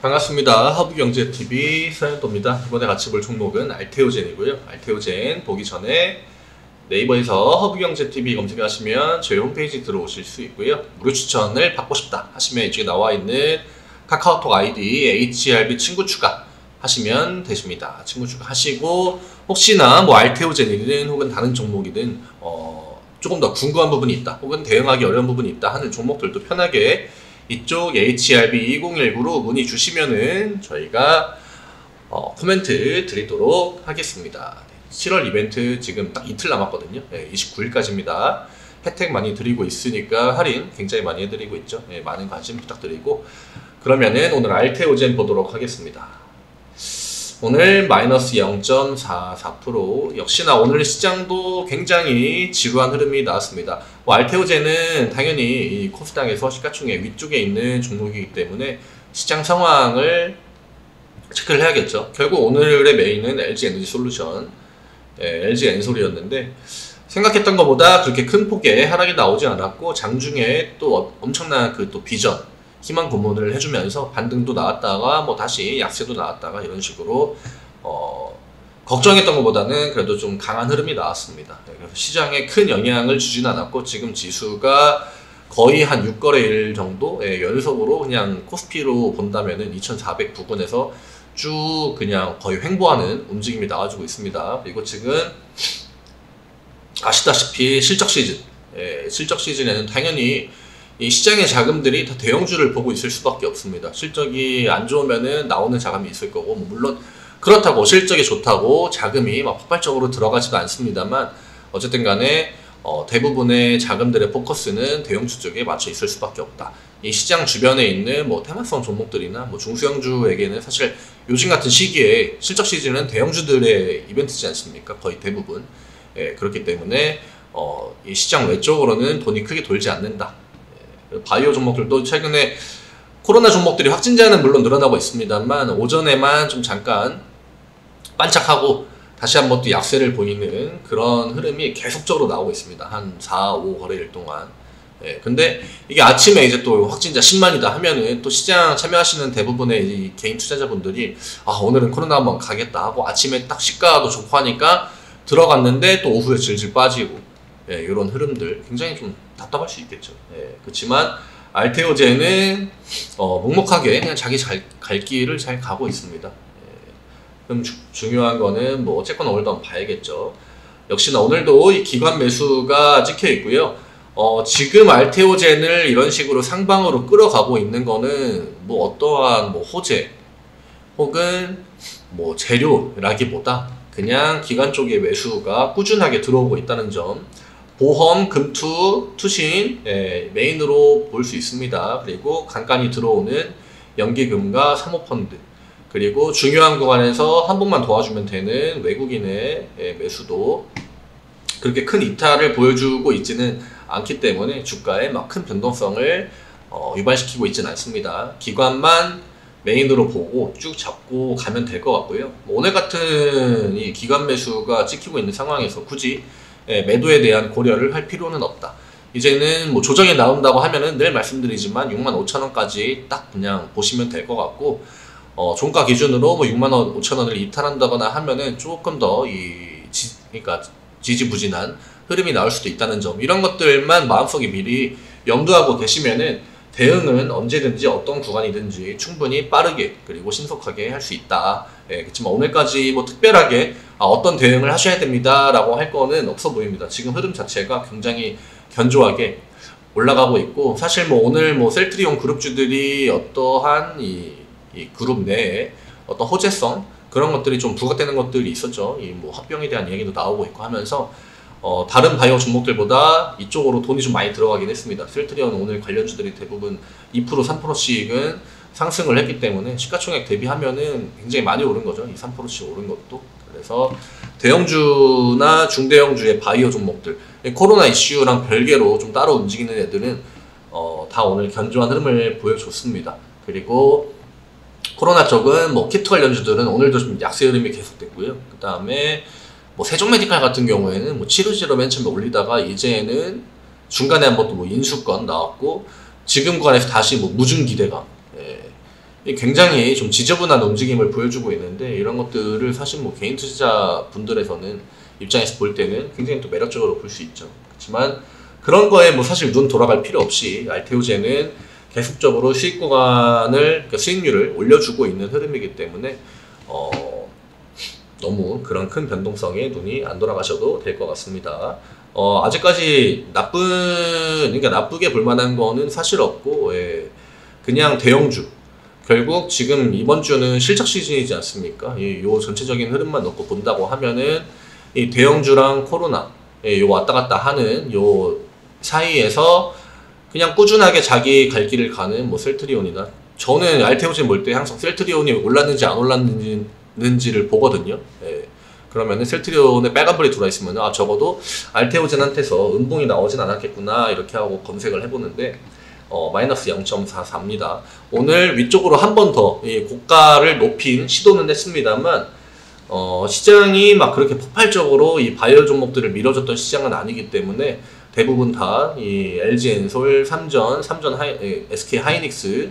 반갑습니다. 허브경제TV 서현도입니다. 이번에 같이 볼 종목은 알테오젠이고요. 알테오젠 보기 전에 네이버에서 허브경제TV 검색하시면 저희 홈페이지 들어오실 수 있고요. 무료 추천을 받고 싶다 하시면 이쪽에 나와 있는 카카오톡 아이디 HRB 친구 추가 하시면 되십니다. 친구 추가 하시고 혹시나 뭐 알테오젠이든 혹은 다른 종목이든 조금 더 궁금한 부분이 있다 혹은 대응하기 어려운 부분이 있다 하는 종목들도 편하게 이쪽 HRB 2019로 문의 주시면은 저희가 코멘트 드리도록 하겠습니다. 7월 이벤트 지금 딱 이틀 남았거든요. 29일까지입니다. 혜택 많이 드리고 있으니까 할인 굉장히 많이 해드리고 있죠. 많은 관심 부탁드리고 그러면은 오늘 알테오젠 보도록 하겠습니다. 오늘 마이너스 0.44% 역시나 오늘 시장도 굉장히 지루한 흐름이 나왔습니다. 알테오젠은 당연히 이 코스닥에서 시가총액 위쪽에 있는 종목이기 때문에 시장 상황을 체크를 해야겠죠. 결국 오늘의 메인은 LG에너지솔루션, LG엔솔이었는데 생각했던 것보다 그렇게 큰 폭의 하락이 나오지 않았고 장중에 또 엄청난 그 또 비전 희망 고문을 해주면서 반등도 나왔다가 뭐 다시 약세도 나왔다가 이런 식으로 걱정했던 것보다는 그래도 좀 강한 흐름이 나왔습니다. 그래서 시장에 큰 영향을 주진 않았고 지금 지수가 거의 한 6거래일 정도 연속으로 그냥 코스피로 본다면은 2400 부근에서 쭉 그냥 거의 횡보하는 움직임이 나와주고 있습니다. 그리고 지금 아시다시피 실적 시즌, 실적 시즌에는 당연히 이 시장의 자금들이 다 대형주를 보고 있을 수밖에 없습니다. 실적이 안 좋으면은 나오는 자금이 있을 거고, 물론 그렇다고 실적이 좋다고 자금이 막 폭발적으로 들어가지도 않습니다만 어쨌든 간에 대부분의 자금들의 포커스는 대형주 쪽에 맞춰 있을 수밖에 없다. 이 시장 주변에 있는 뭐 테마성 종목들이나 뭐 중소형주에게는 사실 요즘 같은 시기에 실적 시즌은 대형주들의 이벤트지 않습니까? 거의 대부분. 그렇기 때문에 이 시장 외적으로는 돈이 크게 돌지 않는다. 바이오 종목들도 최근에 코로나 종목들이 확진자는 물론 늘어나고 있습니다만 오전에만 좀 잠깐 반짝하고 다시 한번 또 약세를 보이는 그런 흐름이 계속적으로 나오고 있습니다. 한 4, 5거래일 동안. 근데 이게 아침에 이제 또 확진자 10만이다 하면은 또 시장 참여하시는 대부분의 이 개인 투자자분들이 오늘은 코로나 한번 가겠다 하고 아침에 딱 시가도 좋고 하니까 들어갔는데 또 오후에 질질 빠지고 이런 흐름들 굉장히 좀 답답할 수 있겠죠. 그렇지만 알테오젠은 묵묵하게 그냥 자기 갈 길을 잘 가고 있습니다. 그럼 중요한 거는 뭐 어쨌거나 오늘도 한번 봐야겠죠. 역시나 오늘도 이 기관 매수가 찍혀 있고요. 지금 알테오젠을 이런 식으로 상방으로 끌어가고 있는 거는 뭐 어떠한 뭐 호재 혹은 뭐 재료라기보다 그냥 기관 쪽의 매수가 꾸준하게 들어오고 있다는 점, 보험, 금투, 투신 메인으로 볼 수 있습니다. 그리고 간간히 들어오는 연기금과 사모펀드, 그리고 중요한 구간에서 한 번만 도와주면 되는 외국인의 매수도 그렇게 큰 이탈을 보여주고 있지는 않기 때문에 주가에 막 큰 변동성을 유발시키고 있지는 않습니다. 기관만 메인으로 보고 쭉 잡고 가면 될 것 같고요. 오늘 같은 이 기관 매수가 찍히고 있는 상황에서 굳이 매도에 대한 고려를 할 필요는 없다. 이제는 뭐 조정이 나온다고 하면은 늘 말씀드리지만 65,000원까지 딱 그냥 보시면 될 것 같고 종가 기준으로 뭐 65,000원을 이탈한다거나 하면은 조금 더 그러니까 지지부진한 흐름이 나올 수도 있다는 점, 이런 것들만 마음속에 미리 염두하고 계시면은 대응은 언제든지 어떤 구간이든지 충분히 빠르게 그리고 신속하게 할 수 있다. 그렇지만 오늘까지 뭐 특별하게 어떤 대응을 하셔야 됩니다 라고 할 거는 없어 보입니다. 지금 흐름 자체가 굉장히 견조하게 올라가고 있고, 사실 뭐 오늘 뭐 셀트리온 그룹주들이 어떠한 이 그룹 내에 어떤 호재성 그런 것들이 좀 부각되는 것들이 있었죠. 이 뭐 합병에 대한 얘기도 나오고 있고 하면서 다른 바이오 종목들보다 이쪽으로 돈이 좀 많이 들어가긴 했습니다. 셀트리온 오늘 관련주들이 대부분 2% 3%씩은 상승을 했기 때문에 시가총액 대비하면은 굉장히 많이 오른 거죠. 이 3%씩 오른 것도. 그래서 대형주나 중대형주의 바이오 종목들, 코로나 이슈랑 별개로 좀 따로 움직이는 애들은 다 오늘 견조한 흐름을 보여줬습니다. 그리고 코로나 쪽은 뭐 키트 관련주들은 오늘도 좀 약세 흐름이 계속됐고요. 그 다음에 뭐 세종메디칼 같은 경우에는 뭐 치료제로 맨 처음에 올리다가 이제는 중간에 한번 또 뭐 인수권 나왔고 지금 구간에서 다시 뭐 무중 기대감, 굉장히 좀 지저분한 움직임을 보여주고 있는데, 이런 것들을 사실 뭐 개인 투자자 분들에서는 입장에서 볼 때는 굉장히 또 매력적으로 볼 수 있죠. 그렇지만 그런 거에 뭐 사실 눈 돌아갈 필요 없이 알테오젠은 계속적으로 수익 구간을, 그러니까 수익률을 올려주고 있는 흐름이기 때문에 너무 그런 큰 변동성에 눈이 안 돌아가셔도 될 것 같습니다. 아직까지 그러니까 나쁘게 볼만한 거는 사실 없고, 그냥 대형주. 결국 지금 이번 주는 실적 시즌이지 않습니까? 요 전체적인 흐름만 놓고 본다고 하면은 이 대형주랑 코로나, 요 왔다 갔다 하는 요 사이에서 그냥 꾸준하게 자기 갈 길을 가는 뭐 셀트리온이나, 저는 알테오젠 볼 때 항상 셀트리온이 올랐는지 안 올랐는지를 보거든요. 그러면은 셀트리온에 빨간불이 들어와 있으면 적어도 알테오젠한테서 음봉이 나오진 않았겠구나 이렇게 하고 검색을 해보는데 마이너스 0.44입니다. 오늘 위쪽으로 한 번 더 고가를 높인 시도는 했습니다만 시장이 막 그렇게 폭발적으로 이 바이오 종목들을 밀어줬던 시장은 아니기 때문에 대부분 다 이 LG엔솔, 삼전 SK 하이닉스,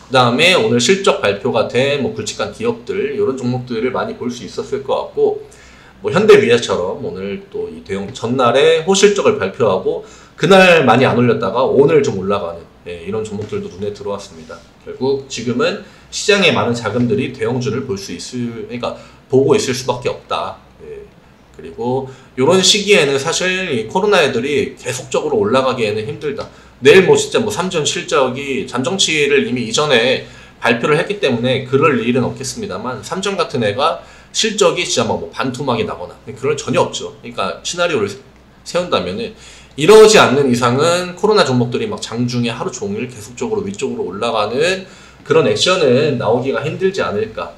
그 다음에 오늘 실적 발표가 된 뭐 굵직한 기업들, 이런 종목들을 많이 볼 수 있었을 것 같고, 뭐 현대위아처럼 오늘 또 이 대형 전날에 호실적을 발표하고 그날 많이 안 올렸다가 오늘 좀 올라가는 이런 종목들도 눈에 들어왔습니다. 결국 지금은 시장에 많은 자금들이 대형주를 그러니까 보고 있을 수밖에 없다. 그리고 이런 시기에는 사실 이 코로나 애들이 계속적으로 올라가기에는 힘들다. 내일 뭐 진짜 뭐 삼전 실적이 잠정치를 이미 이전에 발표를 했기 때문에 그럴 일은 없겠습니다만, 삼전 같은 애가 실적이 진짜 뭐 반토막이 나거나 그럴 전혀 없죠. 그러니까 시나리오를 세운다면은 이러지 않는 이상은 코로나 종목들이 막 장중에 하루 종일 계속적으로 위쪽으로 올라가는 그런 액션은 나오기가 힘들지 않을까.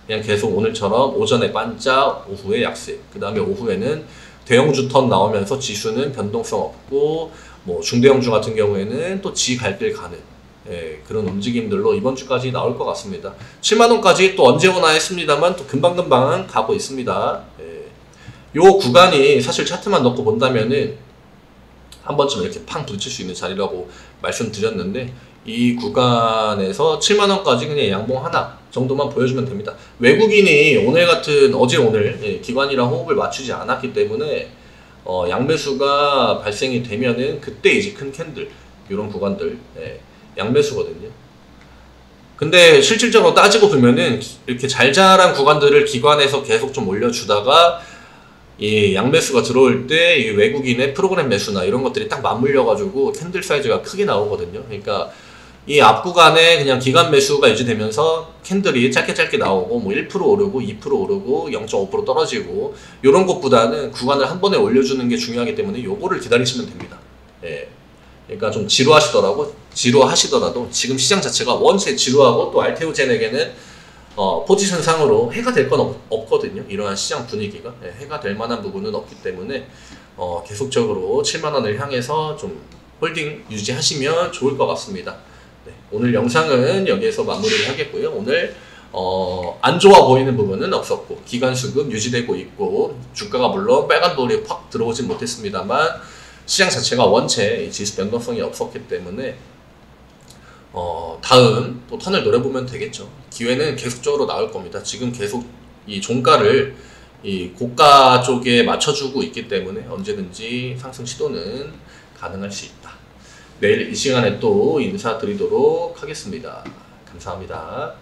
그냥 계속 오늘처럼 오전에 반짝, 오후에 약세, 그 다음에 오후에는 대형주 턴 나오면서 지수는 변동성 없고, 뭐 중대형주 같은 경우에는 또 지 갈 길 가는 그런 움직임들로 이번 주까지 나올 것 같습니다. 7만원까지 또 언제 오나 했습니다만 또 금방금방 가고 있습니다. 요 구간이 사실 차트만 넣고 본다면은 한 번쯤 이렇게 팡 부딪힐 수 있는 자리라고 말씀드렸는데, 이 구간에서 7만원까지 그냥 양봉 하나 정도만 보여주면 됩니다. 외국인이 오늘 기관이랑 호흡을 맞추지 않았기 때문에 양매수가 발생이 되면은 그때 이제 큰 캔들, 이런 구간들 양매수거든요. 근데 실질적으로 따지고 보면은 이렇게 잘 자란 구간들을 기관에서 계속 좀 올려주다가 이 양매수가 들어올 때 이 외국인의 프로그램 매수나 이런 것들이 딱 맞물려 가지고 캔들 사이즈가 크게 나오거든요. 그러니까 이 앞 구간에 그냥 기관 매수가 유지되면서 캔들이 짧게 나오고 뭐 1% 오르고 2% 오르고 0.5% 떨어지고, 이런 것보다는 구간을 한 번에 올려주는 게 중요하기 때문에 요거를 기다리시면 됩니다. 그러니까 좀 지루하시더라도 지금 시장 자체가 원체 지루하고 또 알테오젠에게는 포지션 상으로 해가 될 건 없거든요. 이러한 시장 분위기가 해가 될 만한 부분은 없기 때문에 계속적으로 7만원을 향해서 좀 홀딩 유지하시면 좋을 것 같습니다. 오늘 영상은 여기에서 마무리를 하겠고요. 오늘 안 좋아 보이는 부분은 없었고, 기간 수급 유지되고 있고, 주가가 물론 빨간불이 확 들어오진 못했습니다만 시장 자체가 원체 지수 변동성이 없었기 때문에 다음 또 턴을 노려보면 되겠죠. 기회는 계속적으로 나올 겁니다. 지금 계속 이 종가를 이 고가 쪽에 맞춰주고 있기 때문에 언제든지 상승 시도는 가능할 수 있다. 내일 이 시간에 또 인사드리도록 하겠습니다. 감사합니다.